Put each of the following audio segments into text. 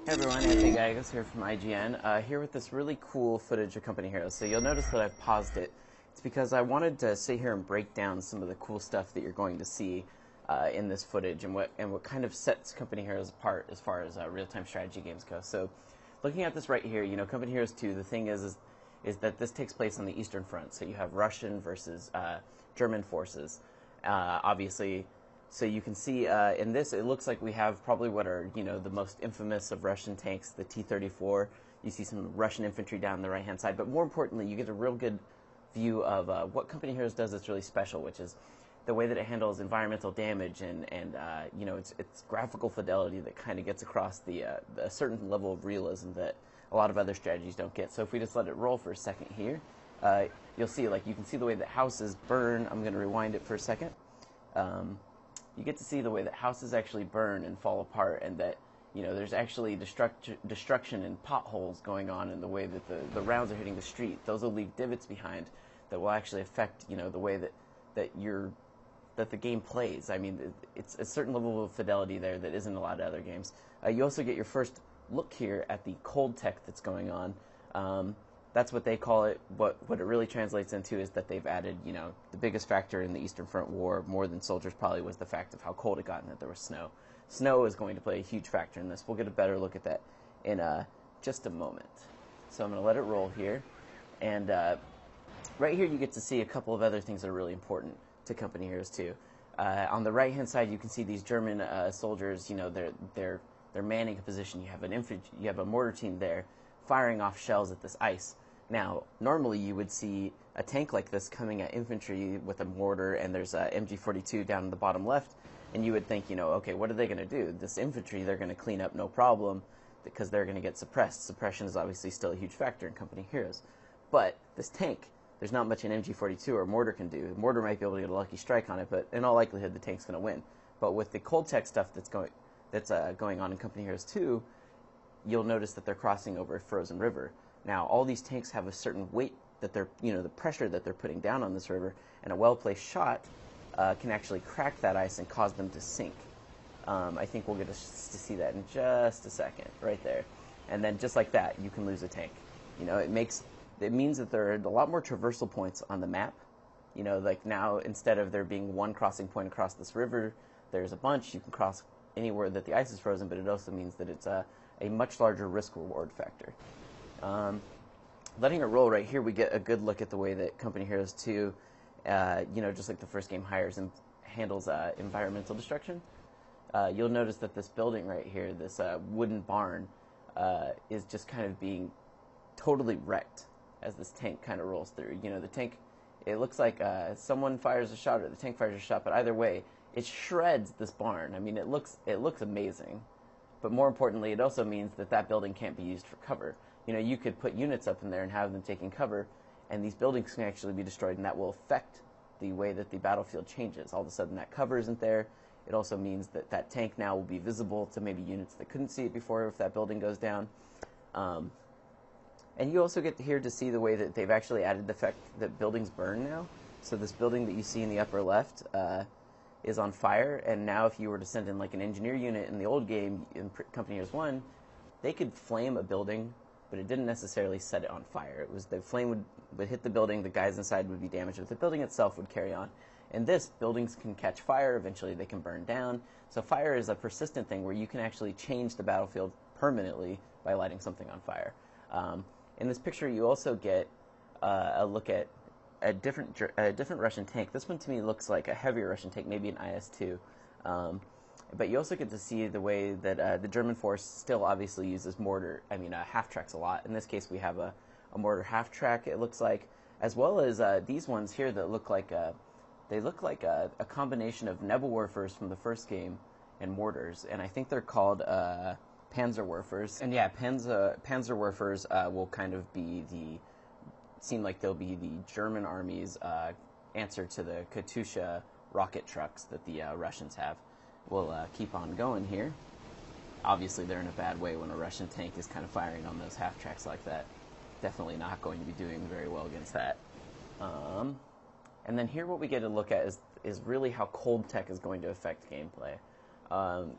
Hey everyone, Anthony Gallegos here from IGN, here with this really cool footage of Company Heroes. So you'll notice that I've paused it. It's because I wanted to sit here and break down some of the cool stuff that you're going to see in this footage and what kind of sets Company Heroes apart as far as real-time strategy games go. So looking at this right here, Company Heroes 2, the thing is that this takes place on the Eastern Front. So you have Russian versus German forces. Obviously, so you can see in this, it looks like we have probably what are the most infamous of Russian tanks, the T-34. You see some Russian infantry down the right-hand side, but more importantly, you get a real good view of what Company Heroes does that's really special, which is the way that it handles environmental damage and its graphical fidelity that kind of gets across a certain level of realism that a lot of other strategies don't get. So if we just let it roll for a second here, you'll see you can see the way that houses burn. I'm going to rewind it for a second. You get to see the way that houses actually burn and fall apart, and that there's actually destruction and potholes going on in the way that the rounds are hitting the street. Those will leave divots behind that will actually affect the way that the game plays. I mean, it's a certain level of fidelity there that isn't a lot of other games. You also get your first look here at the cold tech that's going on. That's what they call it. What it really translates into is that they've added, the biggest factor in the Eastern Front War, more than soldiers probably, was the fact of how cold it got and that there was snow. Snow is going to play a huge factor in this. We'll get a better look at that in just a moment. So I'm going to let it roll here. And right here you get to see a couple of other things that are really important to Company Heroes 2. On the right-hand side, you can see these German soldiers, they're manning a position. You have a mortar team there firing off shells at this ice. Now, normally you would see a tank like this coming at infantry with a mortar, and there's a MG42 down in the bottom left, and you would think, okay, what are they going to do? This infantry, they're going to clean up no problem because they're going to get suppressed. Suppression is obviously still a huge factor in Company Heroes. But this tank, there's not much an MG42 or a mortar can do. The mortar might be able to get a lucky strike on it, but in all likelihood, the tank's going to win. But with the cold tech stuff that's going on in Company Heroes 2, you'll notice that they're crossing over a frozen river. Now, all these tanks have a certain weight that they're, the pressure that they're putting down on this river, and a well-placed shot can actually crack that ice and cause them to sink. I think we'll get to see that in just a second, right there. And then just like that, you can lose a tank. It means that there are a lot more traversal points on the map. Like now, instead of there being one crossing point across this river, there's a bunch. You can cross anywhere that the ice is frozen, but it also means that it's a much larger risk-reward factor. Letting it roll right here, we get a good look at the way that Company Heroes 2, just like the first game, handles environmental destruction. You'll notice that this building right here, this wooden barn, is just kind of being totally wrecked as this tank kind of rolls through. The tank, it looks like someone fires a shot or the tank fires a shot, but either way, it shreds this barn. I mean, it looks amazing. But more importantly, it also means that that building can't be used for cover. You could put units up in there and have them taking cover, and these buildings can actually be destroyed, and that will affect the way that the battlefield changes. All of a sudden, that cover isn't there. It also means that that tank now will be visible to maybe units that couldn't see it before if that building goes down. And you also get here to see the way that they've actually added the fact that buildings burn now. So this building that you see in the upper left is on fire, and now if you were to send in like an engineer unit in the old game in Company Heroes 1, they could flame a building, but it didn't necessarily set it on fire. It was the flame would hit the building, the guys inside would be damaged, but the building itself would carry on. In this, buildings can catch fire, eventually they can burn down. So fire is a persistent thing where you can actually change the battlefield permanently by lighting something on fire. In this picture, you also get a look at a different Russian tank. This one to me looks like a heavier Russian tank, maybe an IS-2. But you also get to see the way that the German force still obviously uses half-tracks a lot. In this case, we have a mortar half-track, it looks like, as well as these ones here that look like a combination of Nebelwerfers from the first game and mortars, and I think they're called Panzerwerfers. And yeah, Panzerwerfers will kind of seem like they'll be the German army's answer to the Katyusha rocket trucks that the Russians have. We'll keep on going here. Obviously, they're in a bad way when a Russian tank is kind of firing on those half-tracks like that. Definitely not going to be doing very well against that. And then here what we get to look at is really how cold tech is going to affect gameplay.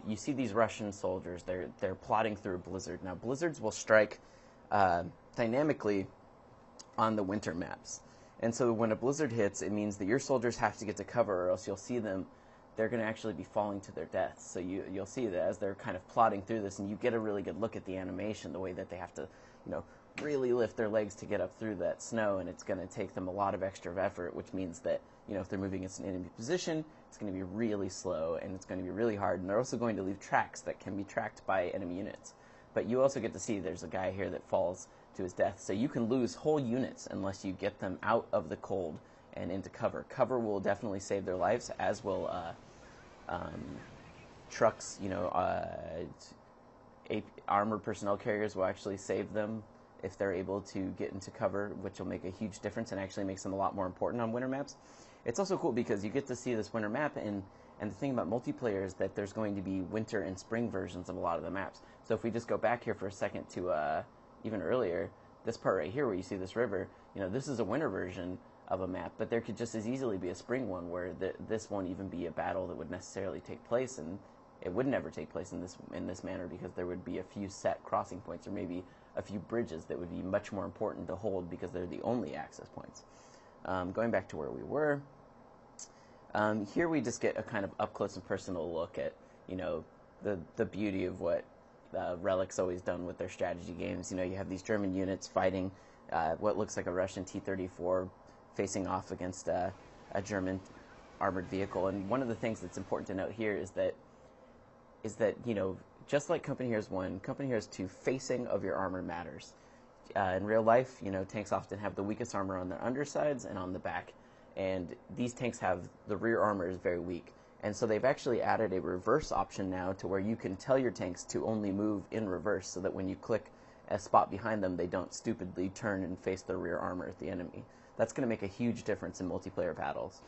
you see these Russian soldiers. They're plodding through a blizzard. Now, blizzards will strike dynamically on the winter maps. And so when a blizzard hits, it means that your soldiers have to get to cover, or else you'll see them, they're going to actually be falling to their deaths. So you'll see that as they're kind of plodding through this, and you get a really good look at the animation, the way that they have to, really lift their legs to get up through that snow, and it's going to take them a lot of extra effort, which means that, if they're moving against an enemy position, it's going to be really slow, and it's going to be really hard, and they're also going to leave tracks that can be tracked by enemy units. But you also get to see there's a guy here that falls to his death, so you can lose whole units unless you get them out of the cold and into cover. Cover will definitely save their lives, as will trucks, armored personnel carriers will actually save them if they're able to get into cover, which will make a huge difference and actually makes them a lot more important on winter maps. It's also cool because you get to see this winter map, and the thing about multiplayer is that there's going to be winter and spring versions of a lot of the maps. So if we just go back here for a second to even earlier, this part right here where you see this river, this is a winter version of a map, but there could just as easily be a spring one where this won't even be a battle that would necessarily take place, and it would never take place in this manner because there would be a few set crossing points or maybe a few bridges that would be much more important to hold because they're the only access points. Going back to where we were, here we just get a kind of up close and personal look at the beauty of what Relic's always done with their strategy games. You have these German units fighting what looks like a Russian T-34 facing off against a German armored vehicle. And one of the things that's important to note here is that just like Company Heroes 1, Company Heroes 2, facing of your armor matters. In real life, tanks often have the weakest armor on their undersides and on the back, and these tanks have the rear armor is very weak. And so they've actually added a reverse option now to where you can tell your tanks to only move in reverse so that when you click a spot behind them, they don't stupidly turn and face the rear armor at the enemy. That's going to make a huge difference in multiplayer battles.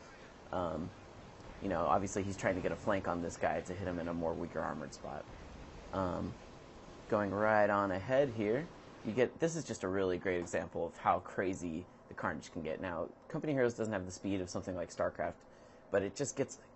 Obviously he's trying to get a flank on this guy to hit him in a more weaker armored spot. Going right on ahead here, this is just a really great example of how crazy the carnage can get. Now, Company Heroes doesn't have the speed of something like StarCraft, but it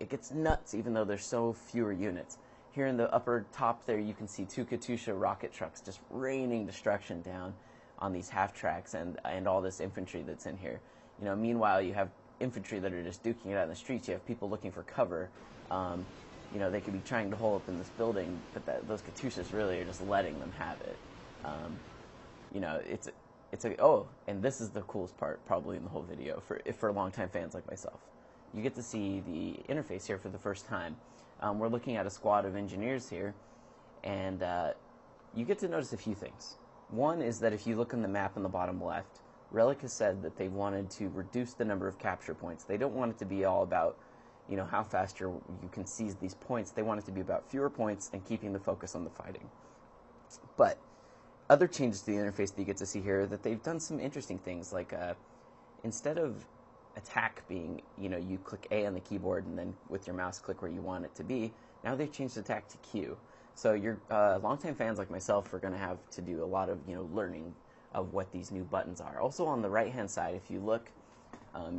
gets nuts even though there's so fewer units. Here in the upper top there, you can see 2 Katyusha rocket trucks just raining destruction down on these half tracks and all this infantry that's in here. Meanwhile, you have infantry that are just duking it out in the streets. You have people looking for cover. They could be trying to hole up in this building, but those Katyushas really are just letting them have it. And this is the coolest part probably in the whole video for longtime fans like myself. You get to see the interface here for the first time. We're looking at a squad of engineers here, and you get to notice a few things. One is that if you look on the map in the bottom left, Relic has said that they wanted to reduce the number of capture points. They don't want it to be all about how fast you can seize these points. They want it to be about fewer points and keeping the focus on the fighting. But other changes to the interface that you get to see here are that they've done some interesting things, like instead of attack being, you click A on the keyboard and then with your mouse click where you want it to be, now they've changed attack to Q. So your longtime fans like myself are going to have to do a lot of learning of what these new buttons are. Also on the right hand side, if you look,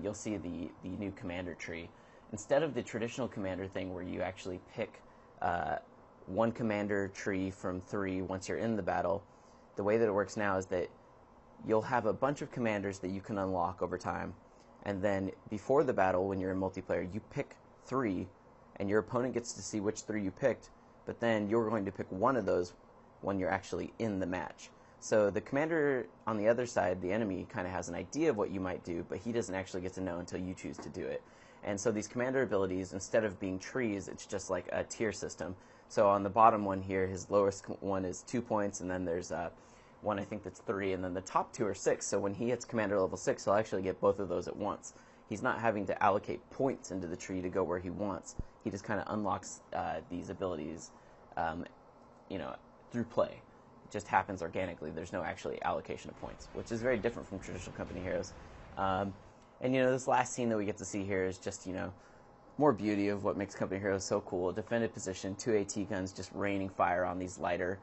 you'll see the new commander tree. Instead of the traditional commander thing where you actually pick one commander tree from 3 once you're in the battle, the way that it works now is that you'll have a bunch of commanders that you can unlock over time, and then before the battle when you're in multiplayer, you pick 3 and your opponent gets to see which 3 you picked, but then you're going to pick one of those when you're actually in the match. So the commander on the other side, the enemy, kind of has an idea of what you might do, but he doesn't actually get to know until you choose to do it. And so these commander abilities, instead of being trees, it's just like a tier system. So on the bottom one here, his lowest one is 2 points, and then there's one I think that's 3, and then the top 2 are 6. So when he hits commander level 6, he'll actually get both of those at once. He's not having to allocate points into the tree to go where he wants. He just kind of unlocks these abilities, through play. It just happens organically. There's no actually allocation of points, which is very different from traditional Company Heroes. And this last scene that we get to see here is just, more beauty of what makes Company Heroes so cool. A defended position, 2 AT guns just raining fire on these lighter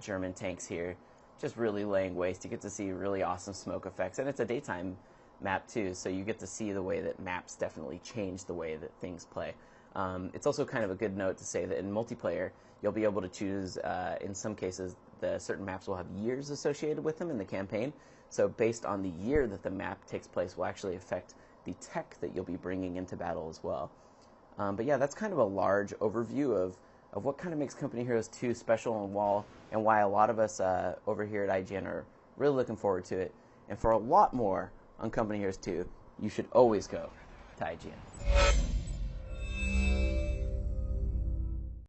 German tanks here. Just really laying waste. You get to see really awesome smoke effects. And it's a daytime map too, so you get to see the way that maps definitely change the way that things play. It's also kind of a good note to say that in multiplayer, you'll be able to choose, in some cases, the certain maps will have years associated with them in the campaign. So based on the year that the map takes place will actually affect the tech that you'll be bringing into battle as well. But yeah, that's kind of a large overview of what kind of makes Company Heroes 2 special and why a lot of us over here at IGN are really looking forward to it. And for a lot more on Company Heroes 2, you should always go to IGN.